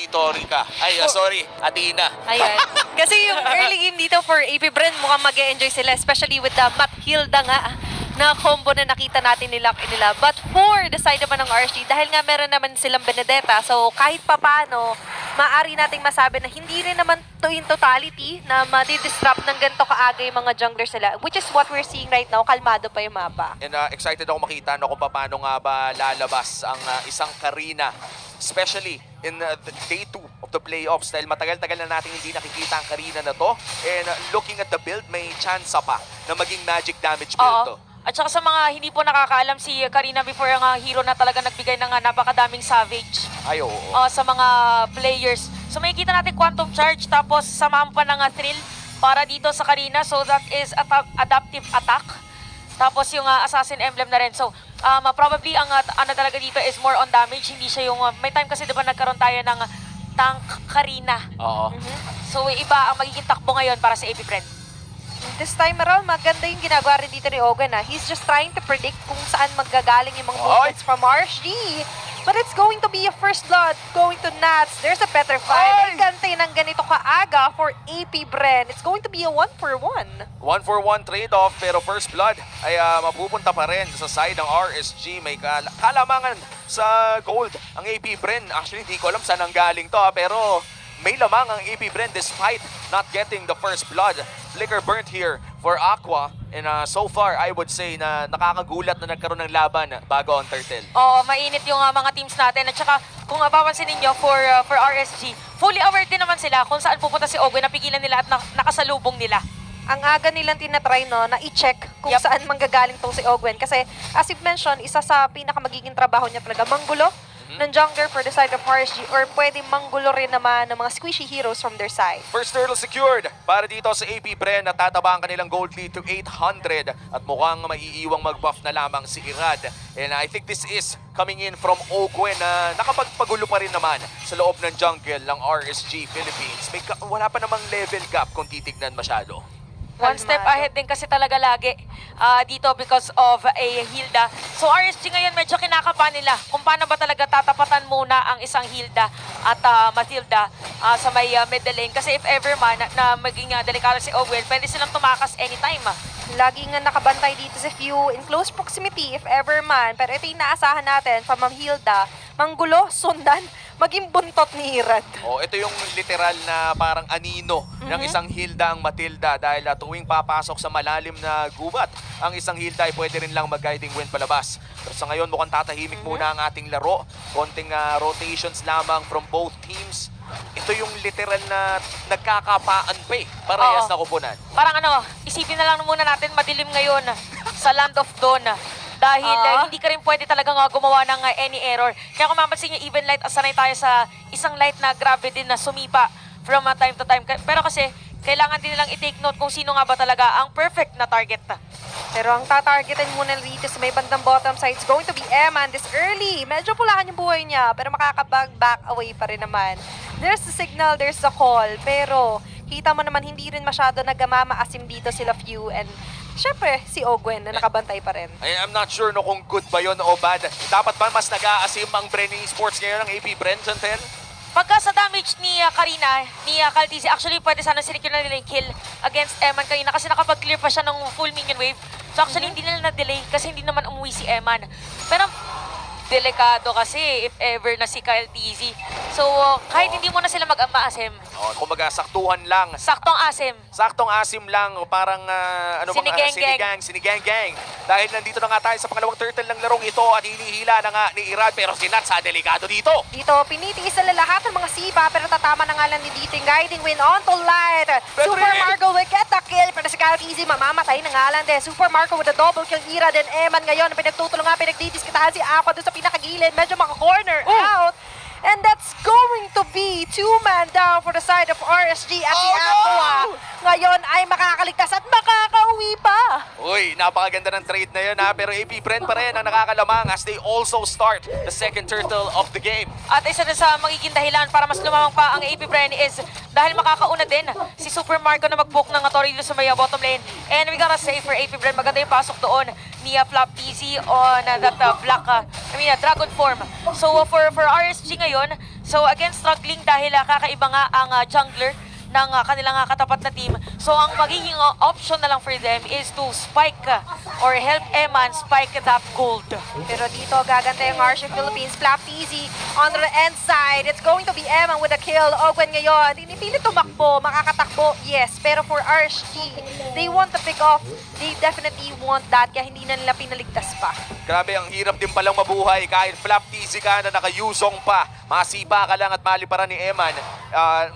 dito, Rika. Ay, sorry, Athena. Ayan. Kasi yung early game dito for AP Bren, mukhang mag-e-enjoy sila, especially with the Mathilda nga na combo na nakita natin nila. But for the side naman ng RSG, dahil nga meron naman silang Benedetta, so kahit papano, maaari nating masabi na hindi rin naman to in totality na madi-disrupt ng ganito kaaga yung mga junglers sila, which is what we're seeing right now. Kalmado pa yung mapa. And excited ako makita no, kung paano nga ba lalabas ang isang Karina, especially in the day 2 of the playoffs dahil matagal-tagal na natin hindi nakikita ang Karina na to. And looking at the build, may chance pa na maging magic damage build to. At saka sa mga hindi po nakakaalam, si Karina before ang hero na talaga nagbigay ng napakadaming savage Ay, oo. sa mga players. So makikita natin Quantum Charge tapos samahan pa ng Thrill para dito sa Karina. So that is adaptive attack. Tapos yung Assassin Emblem na rin. So probably ang ano talaga dito is more on damage. Hindi siya yung, may time kasi diba nagkaroon tayo ng tank Karina. Oo. So iba ang magiging takbo ngayon para sa AP Friend. This time around, maganda yung ginagawa rin dito ni Ogan. He's just trying to predict kung saan manggagaling yung mga movements from RSG. But it's going to be a first blood going to Nats. There's a Petrified. Ay gante ng ganito kaaga for AP Bren. It's going to be a 1-for-1. 1-for-1 trade-off pero first blood ay mapupunta pa rin sa side ng RSG. May kalamangan sa gold ang AP Bren. Actually, hindi ko alam saan ang galing to pero may lamang ang AP Bren despite not getting the first blood. Flicker burnt here for Aqua. And so far, I would say na nakakagulat na nagkaroon ng laban bago ang Turtle. Oo, mainit yung mga teams natin. At saka, kung mapapansin ninyo, for RSG, fully aware din naman sila kung saan pupunta si Ogoy, napigilan nila at nakasalubong nila. Ang aga nilang tinatry no, na i-check kung saan manggagaling tong si Ogwen. Kasi as you've mentioned, isa sa pinakamagiging trabaho niya talaga, manggulo ng jungler for the side of RSG or pwede manggulo rin naman ng mga squishy heroes from their side. First turtle secured para dito sa AP Bren. Natataba ang kanilang gold lead to 800 at mukhang maiiwang mag-buff na lamang si Irad. And I think this is coming in from Ogwen na nakapagpagulo pa rin naman sa loob ng jungle ng RSG Philippines. Wala pa namang level gap kung titignan masyado. One step ahead din kasi talaga lagi dito because of a Hilda. So RSG ngayon medyo kinakapa nila kung paano ba talaga tatapatan muna ang isang Hilda at Mathilda sa may middle lane. Kasi if ever man na maging delikado si Ogwen, pwede silang tumakas anytime. Lagi nga nakabantay dito si Few in close proximity if ever man. Pero ito yung naasahan natin from Ma'am Hilda. Manggulo, sundan, maging buntot ni Irad. Oh, ito yung literal na parang anino ng isang Hilda ang Matilda dahil tuwing papasok sa malalim na gubat, ang isang Hilda ay pwede rin lang mag-guiding wind palabas. Pero sa ngayon mukhang tatahimik muna ang ating laro. Konting rotations lamang from both teams. Ito yung literal na nagkakapaan pa parehas na kupunan. Parang isipin na lang muna natin madilim ngayon sa Land of Dawn. Dahil hindi ka rin pwede talagang gumawa ng any error. Kaya kung mapansin nyo, even light, asanay tayo sa isang light na grabe din na sumipa from time to time. Pero kasi, kailangan din nilang i-take note kung sino nga ba talaga ang perfect na target. Pero ang tatargetin muna dito sa may bandang bottom side is going to be Eman this early. Medyo pulahan yung buhay niya, pero makakapag-back away pa rin naman. There's the signal, there's the call, pero kita mo naman hindi rin masyado nagmamaasim dito sila Few and syempre, si Ogwen na nakabantay pa rin. I'm not sure no kung good ba yun o bad. Dapat ba mas nag-aasim ang Bren Esports ngayon ng AP Bren, Chantel? Pagka sa damage ni Karina, ni Kaltizi, actually pwede sana sinecure na nila yung kill against Eman kanina kasi nakapag-clear pa siya ng full minion wave. So actually hindi nila na-delay kasi hindi naman umuwi si Eman. Pero delikado kasi if ever na si Kyle TZ. So kahit hindi mo na sila mag-ama-asim. Kumbaga saktuhan lang. Saktong asim. Saktong asim lang o parang sinigang-gang. Dahil nandito na nga tayo sa pangalawang turtle ng larong ito at hinihila na nga ni Irad pero si Nats delikado dito. Dito, pinitiis na lahat ng mga sipa pero tatama na nga lang ni dito yung guiding win on to light. Super Marco will get the kill pero si Kyle Easy mamamatay na nga lang din. Super Marco with a double kill. Irad and Eman ngayon pinagtutulungan, pinagdidiskitahan si Aqua doon sa pinakagilid. Medyo maka-corner out. And that's going to be 2-man down for the side of RSG at si Aqua. Ngayon ay makakaligtas at makakauwi pa. Uy, napakaganda ng trade na yun pero AP Bren pa rin ang nakakalamang as they also start the second turtle of the game. At isa na sa magiging dahilan para mas lumamang pa ang AP Bren is dahil makakauna din si Super Marco na mag-book ng Torino sa may bottom lane. And we gotta say for AP Bren, maganda yung pasok doon ni Flop TZ on that black, Dragon form. So for RSG ngayon, So again, struggling dahil kakaiba nga ang jungler ng kanilang katapat na team. So ang magiging option na lang for them is to spike or help Eman spike that gold. Pero dito, gaganda yung Archer Philippines. Flap easy on the end side. It's going to be Eman with a kill. Ogwen ngayon, pinipilit tumakbo, makakatakbo, yes. Pero for RSG, they want to pick off. They definitely want that, kaya hindi na nila pinaligtas pa. Grabe, ang hirap din palang mabuhay kahit flap teasy ka na nakayusong pa. Masipa ka lang at mali para ni Eman.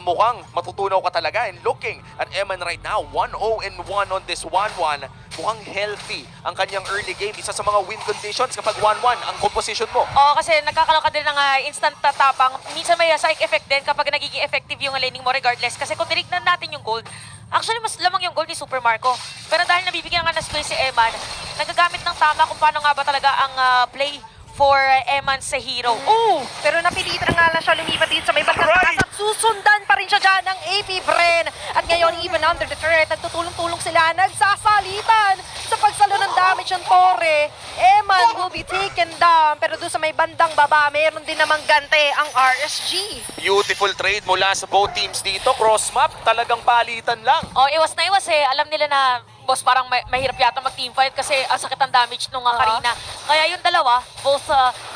Mukhang matutunaw ka talaga. And looking at Eman right now, 1-0-1 on this 1-1. Mukhang healthy ang kanyang early game. Isa sa mga win conditions kapag 1-1 ang composition mo. Oo, kasi nagkakaroon ka din ng instant tatapang. Minsan may psych effect din kapag nagiging effective yung laning mo regardless. Kasi kung tinignan natin yung gold, actually mas lamang yung gold ni Super Marco. Pero dahil nabibigyan nga ng space si Eman, nagagamit ng tama kung paano nga ba talaga ang play for Eman sa hero. Oh! Pero napilitan nga lang siya lumipat dito sa may bandang taas at susundan pa rin siya dyan ng AP Bren. At ngayon, even under the turret, nagtutulong-tulong sila, nagsasalitan sa pagsalo ng damage ng Torre. Eman will be taken down. Pero doon sa may bandang baba, meron din namang gante ang RSG. Beautiful trade mula sa both teams dito. Cross map, talagang palitan lang. Oh, iwas na iwas eh. Alam nila na, boss, parang mahirap yata mag-teamfight kasi ang sakit ang damage nung Karina. Kaya yung dalawa, both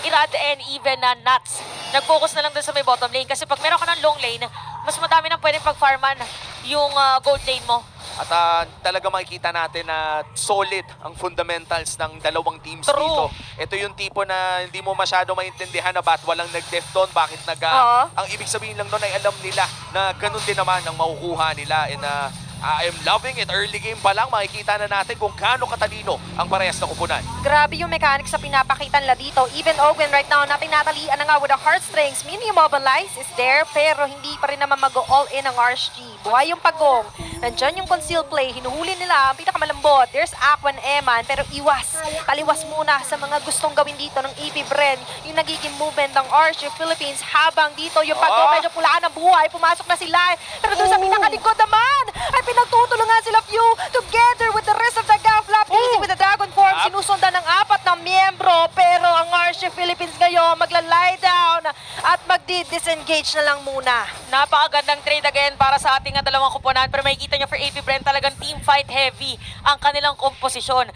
Irad and even Nuts, nag-focus na lang dun sa may bottom lane. Kasi pag meron ka ng long lane, mas madami nang pwedeng pag-farman yung gold lane mo. At talaga makikita natin na solid ang fundamentals ng dalawang teams True. dito. Ito yung tipo na hindi mo masyado maintindihan na ba't walang nag-death doon, bakit ang ibig sabihin lang doon ay alam nila na ganun din naman ang makukuha nila. And I am loving it. Early game pa lang, makikita na natin kung gaano katalino ang parehas na kupunan. Grabe yung mechanics sa pinapakita nila dito. Even Ogwen right now, natin-natalian na nga with the heartstrings. Mini-mobilize is there, pero hindi pa rin naman mag-all-in ang RSG. Buhay yung pagong. Nandyan yung conceal play. Hinuhuli nila ang pinakamalambot. There's Aquan Eman, pero iwas. Kaliwas muna sa mga gustong gawin dito ng AP Bren. Yung nagiging movement ng RSG Philippines habang dito yung pagong medyo pulaan ng buhay. Pumasok na sila. Pero doon sa pinakalikod naman, ay pinagtutulungan sila Few together with the rest of the gang. Flap easy with the dragon form. Sinusundan ng 4 na miyembro. Pero ang RSG Philippines ngayon magla-lie down at magdi-disengage na lang muna. Napakagandang trade again para sa ating dalawang kuponan. Pero makikita nyo for AP Bren talagang team fight heavy ang kanilang komposisyon.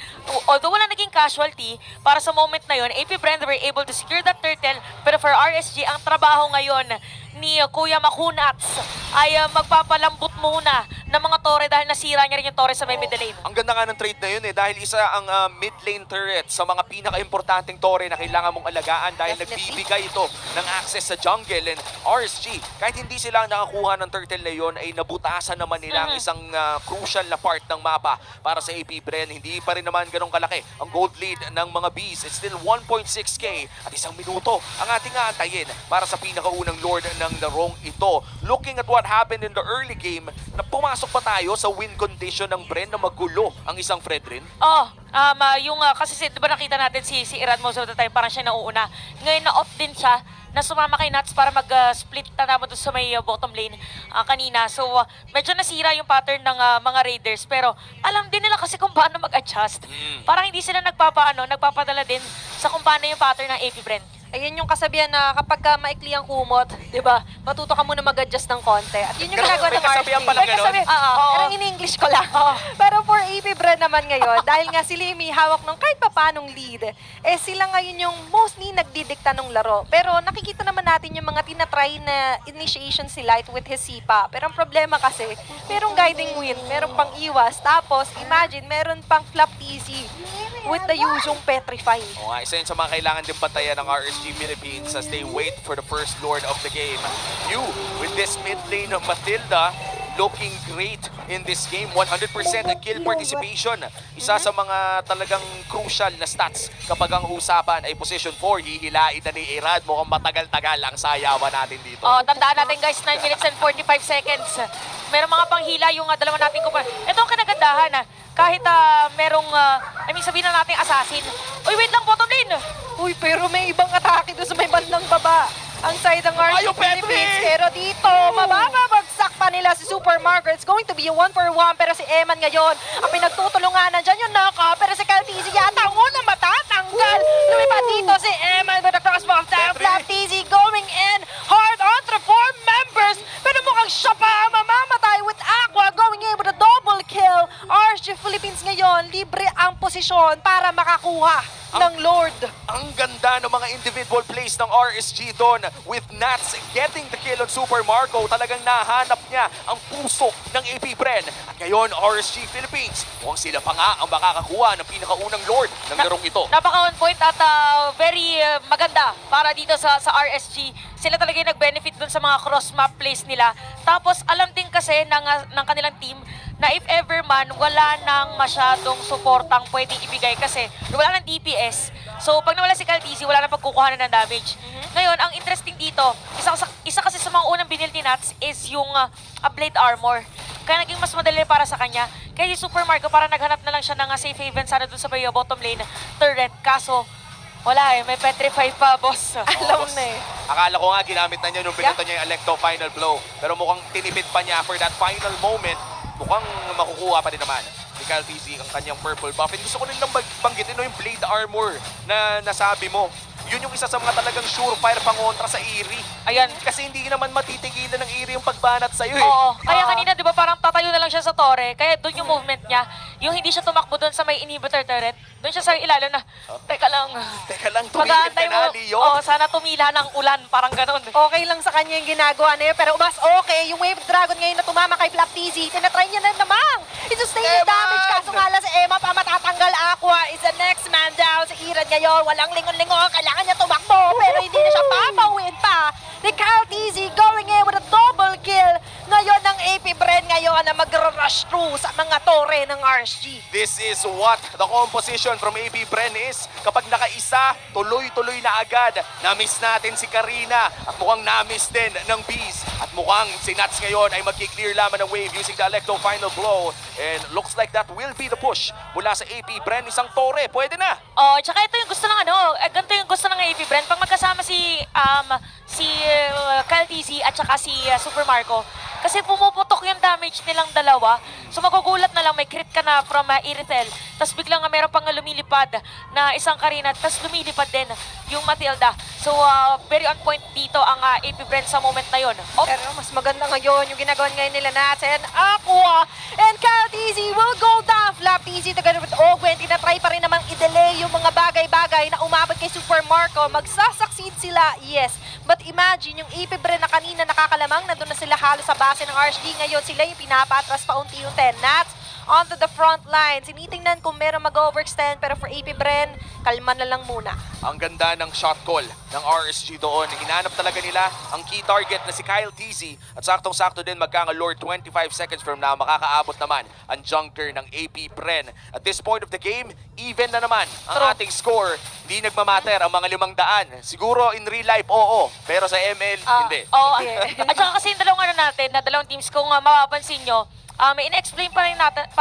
Although wala naging casualty, para sa moment na yon, AP Bren were able to secure that turtle. Pero for RSG, ang trabaho ngayon ni Kuya Makunats ay magpapalambot muna ng mga tore dahil nasira niya rin yung tore sa may middle lane. Ang ganda nga ng trade na yun dahil isa ang mid lane turret sa mga pinaka-importanting tore na kailangan mong alagaan dahil Definitely. nagbibigay ito ng access sa jungle. And RSG, kahit hindi sila nakakuha ng turtle na yun, ay nabutasan naman nila ang isang crucial na part ng mapa para sa AP Bren. Hindi pa rin naman ganun kalaki ang gold lead ng mga Bees. It's still 1.6k at 1 minuto ang ating aantayin para sa pinakaunang Lord ng larong ito. Looking at what happened in the early game, na pumasok pa tayo sa win condition ng Bren na magulo ang isang Fredrin. Kasi di ba nakita natin si Irad most of the time, parang siya nauuna. Ngayon na-off din siya na sumama kay Nuts para mag-split na naman doon sa may bottom lane kanina. So, medyo nasira yung pattern ng mga Raiders. Pero alam din nila kasi kung paano mag-adjust. Parang hindi sila nagpapadala din sa kung paano yung pattern ng AP Bren. Ayun yung kasabihan na kapag maikli ang kumot, di ba, matuto ka muna mag-adjust ng konti. At yun yung ginagawa ng May kasabihan RSG. pala ganon? Pero ini-English ko lang. Pero for AP Bren naman ngayon, dahil nga sila yung may hawak ng kahit papanong lead, sila ngayon yung mostly nagdidikta ng laro. Pero nakikita naman natin yung mga tinatry na initiation si Light with his sipa. Pero ang problema kasi, merong guiding wind, merong pang iwas, tapos imagine, meron pang flap easy with the usong petrify. O nga, isa yun sa mga kailangan din patayan ng RSG Philippines as they wait for the first Lord of the game. You, with this mid lane of Matilda, looking great in this game. 100% ang kill participation. Isa sa mga talagang crucial na stats kapag ang usapan ay position 4. Hihilain na ni Irad. Mukhang matagal-tagal ang sayawan natin dito. Tandaan natin guys, 9 minutes and 45 seconds. Merong mga panghila yung dalawa nating kuponan. Ito ang kinagandahan kahit merong, sabihin na natin assassin. Uy, wait lang, bottom lane! Uy, pero may ibang atake doon sa may bandang baba. Ang side ng RSG Ayaw, Philippines. Petri! Pero dito, mababagsak pa nila si Super Marco. It's going to be a 1-for-1. Pero si Eman ngayon, ang pinagtutulungan, nandyan yung naka. Pero si Caltizi yata ang unang matatanggal. Lumipat dito si Eman with the crossbow of time. Petri! Flap TZ going in hard on position para makakuha ng Lord. Ang ganda ng mga individual plays ng RSG doon with Nats getting the kill on Super Marco. Talagang nahanap niya ang puso ng AP Bren. At ngayon, RSG Philippines, mukhang sila pa nga ang makakakuha ng pinakaunang Lord ng larong ito. Napaka-on point at very maganda para dito sa RSG. Sila talaga yung nag-benefit dun sa mga cross-map plays nila. Tapos alam din kasi ng kanilang team na if ever man, wala nang masyadong suportang pwedeng ibigay kasi wala nang DPS. So pag nawala si Caltisi, wala nang pagkukuhanan ng damage. Ngayon, ang interesting dito, isa kasi sa mga unang binil ni Nats is yung Blade Armor. Kaya naging mas madali para sa kanya. Kaya si Super Marco parang naghanap na lang siya ng safe haven sana dun sa bottom lane turret. Kaso, wala may petrify pa, boss. Alam na eh. Akala ko nga ginamit na niya nung pinunta niya yung Electo final blow. Pero mukhang tinipid pa niya for that final moment. Mukhang makukuha pa din naman ni Caltisi ang kanyang purple buff. And gusto ko rin lang banggitin yung Blade Armor na nasabi mo. Yun yung isa sa mga talagang surefire pangontra sa Eerie. Ayan. Kasi hindi naman matitigilan ng Eerie yung pagbanat sa'yo eh. Oo. Kaya kanina, di ba, parang tatayo na lang siya sa tore. Kaya doon yung movement niya. Yung hindi siya tumakbo doon sa may inhibitor turret. Doon siya sa ilalim na, teka lang. Teka lang, tumigil ka Mag-aantay na, mo. Leo. Oo, sana tumila ng ulan. Parang ganun. Okay lang sa kanya yung ginagawa na yun, pero mas okay yung Wave Dragon ngayon na tumama kay Flaptizi. Tinatry niya na namang i-sustain yung Eman! damage. Kaso nga lang si Emma pa matatanggal. Aqua is the next man down. Si Irad ngayon, walang lingon-lingon. Kailangan niya tumakbo, pero hindi na siya papawin pa. Ni Caltisi going in with a double kill. Ngayon ng AP Bren ngayon na mag-rush through sa mga tore ng RSG. This is what the composition from AB Bren is. Kapag nakaisa, tuloy-tuloy na agad. Na-miss natin si Karina at mukhang na-miss din ng Bees. At mukhang si Nats ngayon ay magki-clear lamang ng wave using the Electro final blow. And looks like that will be the push mula sa AP Bren. Isang tore, pwede na. Oh, tsaka ito yung gusto ng ganito yung gusto ng AP Brand. Pag magkasama si Caltisi at saka si Super Marco, kasi pumuputok yung damage nilang dalawa. So magugulat na lang, may crit ka na from Irithel. Tapos biglang meron pang lumilipad na isang Karina. Tapos lumilipad din yung Matilda. So very on point dito ang AP Brand sa moment na yun. Oh, Pero mas maganda ngayon yung ginagawa ngayon nila natin. Aqua and Caltisi will go down. Flaptizi together with Ogwen. Tinatry pa rin namang i-delay yung mga bagay-bagay na umabot kay Super Marco. Magsasucceed sila, yes. But imagine yung AP Bren na kanina nakakalamang, nandun na sila halos sa base ng RSG. Ngayon sila yung pinapatras pa unti-unti. Nats onto the front line. Sinitingnan kung meron mag-overextend, pero for AP Bren, kalma na lang muna. Ang ganda ng shot call ng RSG doon. Hinanap talaga nila ang key target na si Kyle Tizzy. At saktong-sakto din magkaka-lord 25 seconds from now. Makakaabot naman ang junker ng AP Bren. At this point of the game, even na naman ang ating score. Hindi nagmamatter ang mga 500. Siguro in real life, oo. Pero sa ML, hindi. Oo. Hindi. At saka kasi yung dalawang teams, kung mapapansin nyo, ina-explain pa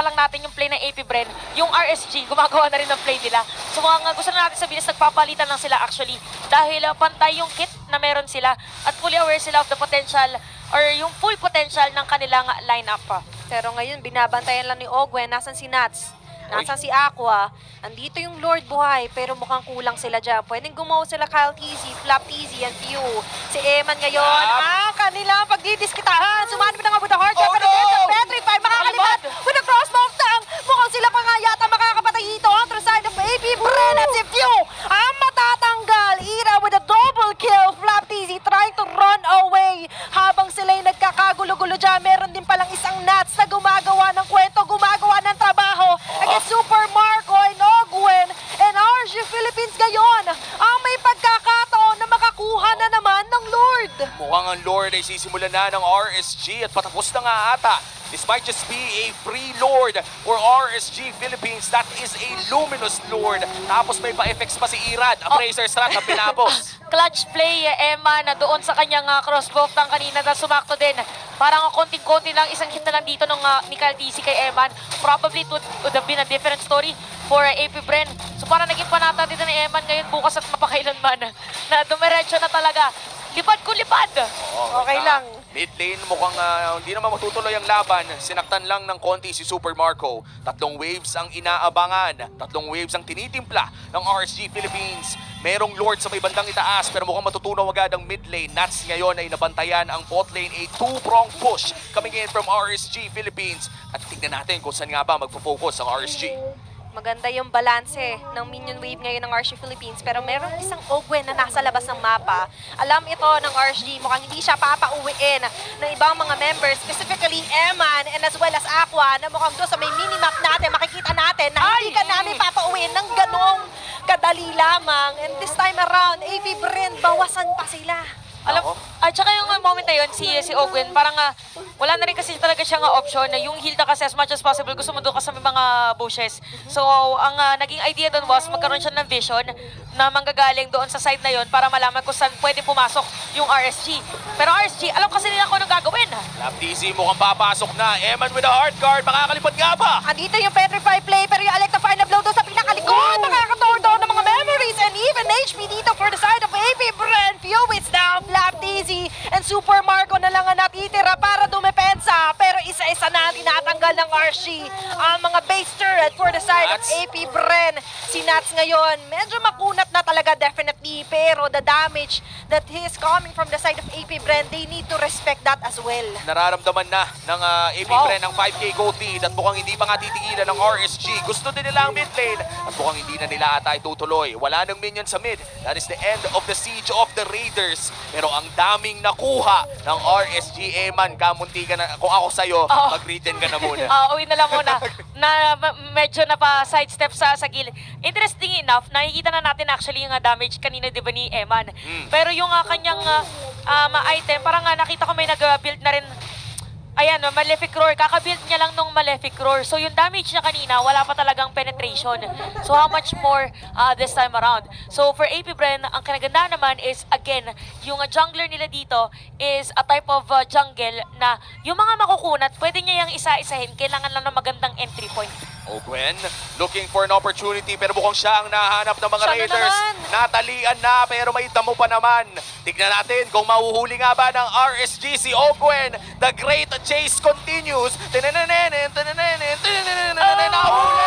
lang natin yung play ng AP Bren. Yung RSG, gumagawa na rin ng play nila. So mga gusto na natin sabihin is nagpapalitan lang sila actually. Dahil pantay yung kit na meron sila at fully aware sila of the potential or yung full potential ng kanilang lineup. Pero ngayon, binabantayan lang ni Ogwen. Nasaan si Nats? Nasaan si Aqua? Andito yung Lord Buhay, pero mukhang kulang sila dyan. Pwedeng gumawa sila Kyle Tizzy, Flaptizi, and Few. Si Eman ngayon, ang kanilang pagdidiskitahan. Sumanib na nga with the hard shot, pero there's a petrify. Makakalipat with the crossbow tang. Mukhang sila pa nga yata makakapatay dito. On the side of AP Bren at si Few. Ang matatanggal. Ira with a double kill. Flaptizi trying to run away. Habang sila'y nagkakagulo-gulo dyan, meron din palang isang Nats na gumagawa ng kwento, gumagawa ng trabaho. Against Super Marco and Ogwen and RSG Philippines ngayon ang may pagkakataon na makakuha na naman ng Lord. Mukhang ang Lord ay sisimulan na ng RSG at patapos na nga ata. This might just be a free Lord for RSG Philippines. That is a luminous Lord. Tapos may pa-effects pa si Irad. Ang Razor Strat na pinapos. Clutch play, Emma, na doon sa kanyang crossbow tang kanina na sumakto din. Parang konting-konti lang, isang hit na lang dito ng ni Caltisi kay Eman. Probably it would have been a different story for AP Bren. So parang naging panata dito ni Eman ngayon bukas at mapakailanman na dumiretso na talaga. Lipad ko lipad! Okay lang. Mid lane mukhang hindi naman matutuloy ang laban. Sinaktan lang ng konti si Super Marco. 3 waves ang inaabangan. 3 waves ang tinitimpla ng RSG Philippines. Merong Lord sa may bandang itaas pero mukhang matutunaw agad ang mid lane. Nats ngayon ay nabantayan ang bot lane. A 2-prong push coming in from RSG Philippines. At tignan natin kung saan nga ba magpo-focus ang RSG. Maganda yung balanse ng minion wave ngayon ng RSG Philippines, pero meron isang Ogwen na nasa labas ng mapa. Alam ito ng RSG, mukhang hindi siya papauwiin ng ibang mga members, specifically Eman and as well as Aqua, na mukhang doon sa may minimap natin, makikita natin na hindi ka namin papauwiin ng ganong kadali lamang. And this time around, AP Bren, bawasan pa sila. Alam, at saka yung moment na yun, si Ogwen, parang wala na rin kasi talaga siyang option na yung heal na kasi as much as possible, gusto mo doon kasi may mga bushes. So, ang naging idea doon was magkaroon siya ng vision na manggagaling doon sa side na yun para malaman kung saan pwede pumasok yung RSG. Pero RSG, alam kasi nila kung anong gagawin. LabTZ mukhang papasok na. Eman with a hard guard. Makakalipad nga ba? Andito yung Petrify play, pero yung Electrify na blow doon sa pinakalikod, makakatawag doon ng mga memories and even HP dito for the side of AP Bren. Few is down, LabTZ and Super Marco na lang ang natitira para dumepensa. Pero isa-isa na tinatanggal ng RSG ang mga base turret for the side of Nats. AP Bren. Si Nats ngayon, medyo makunat na talaga definitely, pero the damage that he is coming from the side of AP Bren, they need to respect that as well. Nararamdaman na ng AP Wow. Bren ang 5K gold lead at mukhang hindi pa nga titigilan ng RSG. Gusto din nila ang mid lane at mukhang hindi na nila ata itutuloy. Wala nang minion sa mid. That is the end of the siege of the Raiders. Pero ang daming nakuha ng RSG. Eman, kamunti ka na. Kung ako sa'yo, Oo. mag-return ka na muna. Uwi na lang muna na medyo napa-sidestep sa gilid. Interesting enough, nakikita na natin actually yung damage kanina, di ba, ni Eman. Pero yung kanyang item, parang nakita ko may nag-build na rin. Ayan, Malefic Roar. Kaka-build niya lang nung Malefic Roar. So yung damage niya kanina, wala pa talagang penetration. So how much more this time around? So for AP Bren, ang kinaganda naman is, again, yung jungler nila dito is a type of jungle na yung mga makukunat, pwede niya yung isa-isahin. Kailangan lang ng magandang entry point. Ogwen, looking for an opportunity pero mukhang siya ang nahanap ng mga Siya na Raiders. naman. Natalian na pero may damo pa naman. Tignan natin kung mahuhuli nga ba ng RSG si Ogwen. The great chase continues. Nahuli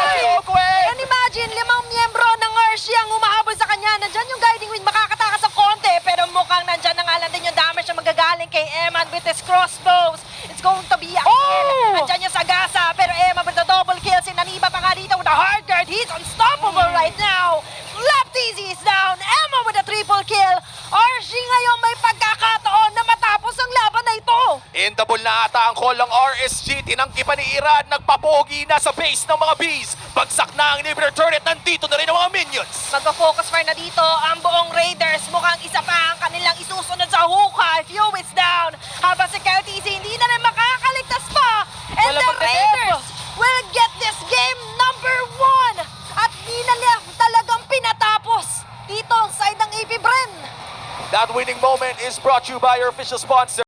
si Ogwen! And imagine, 5 miyembro ng RSG ang umahabol sa kanya. Nandyan yung Guiding Wind, makakatakas ng konti, pero mukhang nandyan na nga lang din yung damage na magagaling kay Eman with his crossbows. It's going to be a kill. Nandyan yung Sagasa, pero Eman with the double kill. Sinaniba pa nga dito with a hard guard. He's unstoppable right now. LabTZ is down. Emma with a triple kill. RSG ngayon may pagkakataon na matapos ang laban na ito. Indable na ata ang call ng RSG. Tinangki pa ni Iran. Nagpapogi na sa base ng mga bees. Bagsak na ang inhibitor turret. Nandito na rin ang mga minions. Magpa-focus fire na dito ang buong Raiders. Mukhang isa pa ang kanilang isusunod sa hukay. Few is down. Habang si KTC hindi na rin makakaligtas pa. And Wala the magdadef. Raiders will get this game number 1. At di na nila talagang pinatapos dito ang side ng AP Bren. That winning moment is brought to you by your official sponsor.